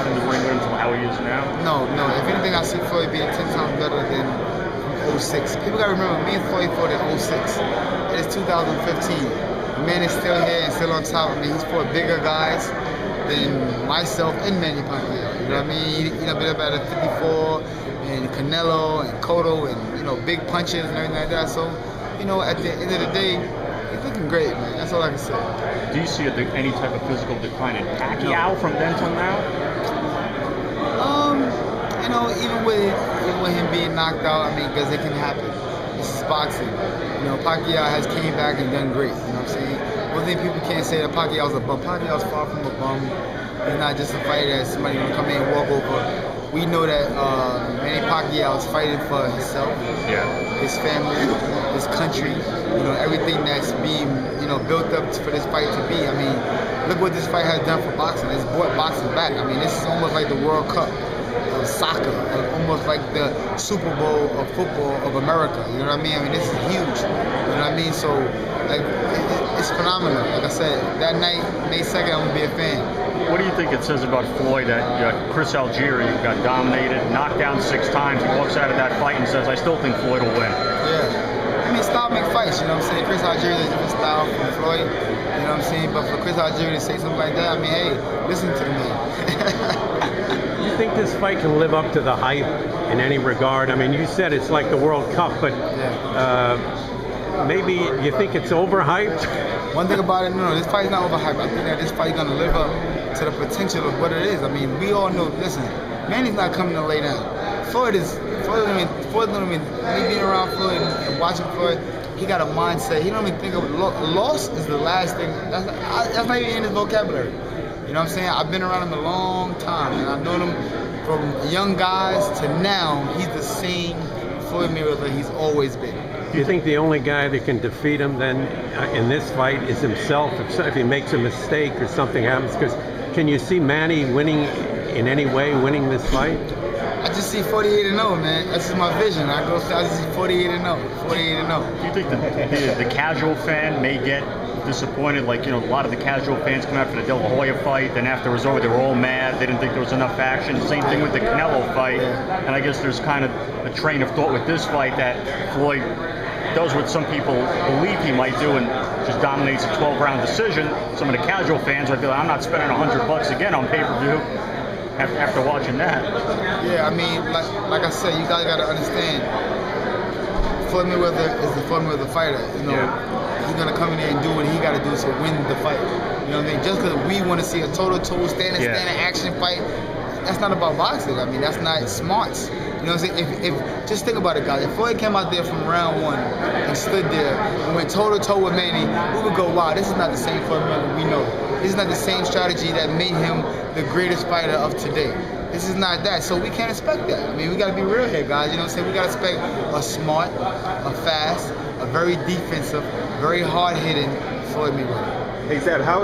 in the ring with him to how he is now? No. If anything, I see Floyd being 10 times better than 06. People gotta remember, me and Floyd fought in 06. It is 2015. The man is still here and still on top of me. He's fought bigger guys than myself and Manny Pacquiao. You know what I mean? He been up at a 54 and Canelo and Cotto and big punches and everything like that. So at the end of the day, he's looking great, man. That's all I can say. Do you see any type of physical decline in Pacquiao from then till now? Even with him being knocked out, I mean, because it can happen. This is boxing. Pacquiao has came back and done great. You know what I'm saying? One thing people can't say that Pacquiao's a bum. Pacquiao's far from a bum. He's not just a fighter that somebody gonna come in and walk over. We know that Manny Pacquiao is fighting for himself, his family, his country. Everything that's being built up for this fight to be. I mean, look what this fight has done for boxing. It's brought boxing back. I mean, this is almost like the World Cup of soccer, almost like the Super Bowl of football of America. You know what I mean? I mean, this is huge. You know what I mean? So, like, it's phenomenal. Like I said, that night, May 2nd, I'm gonna be a fan. What do you think it says about Floyd that Chris Algieri got dominated, knocked down 6 times, he walks out of that fight and says, I still think Floyd will win? Yeah. I mean, style make fights, you know what I'm saying? Chris Algieri is a different style from Floyd, you know what I'm saying? But for Chris Algieri to say something like that, I mean, hey, listen to the man. You think this fight can live up to the hype in any regard? I mean, you said it's like the World Cup, but maybe you think it's overhyped? One thing about it, no, this fight's not overhyped. I think that this fight's gonna live up to the potential of what it is. I mean, we all know, listen, Manny's not coming to lay down. Floyd, me being around Floyd and watching Floyd, he got a mindset. He don't even think of loss is the last thing. That's not even in his vocabulary. You know what I'm saying? I've been around him a long time, and I've known him from young guys to now. He's the same Floyd Mayweather he's always been. Do you think the only guy that can defeat him then in this fight is himself if he makes a mistake or something happens? Because can you see Manny winning in any way, winning this fight? I just see 48-0, man. That's just my vision. I just see 48-0, 48-0. Do you think that the casual fan may get disappointed? Like, a lot of the casual fans come out for the De La Hoya fight, then after it was over, they were all mad. They didn't think there was enough action. Same thing with the Canelo fight. And I guess there's kind of a train of thought with this fight that Floyd does what some people believe he might do and just dominates a 12-round decision. Some of the casual fans might be like, I'm not spending $100 again on pay-per-view after watching that. Yeah, I mean, like I said, you guys got to understand, Floyd Mayweather is the Floyd Mayweather fighter. He's going to come in there and do what he got to do to win the fight. You know what I mean? Just because we want to see a toe-to-toe, standing action fight, that's not about boxing. I mean, that's not smarts. You know what I'm saying? If just think about it, guys. If Floyd came out there from round 1 and stood there and went toe-to-toe with Manny, we would go, wow, this is not the same Floyd Mayweather we know. This is not the same strategy that made him the greatest fighter of today. This is not that. So we can't expect that. I mean, we got to be real here, guys. You know what I'm saying? We got to expect a smart, a fast, a very defensive, very hard-hitting Floyd Mayweather. Hey, Zeb, how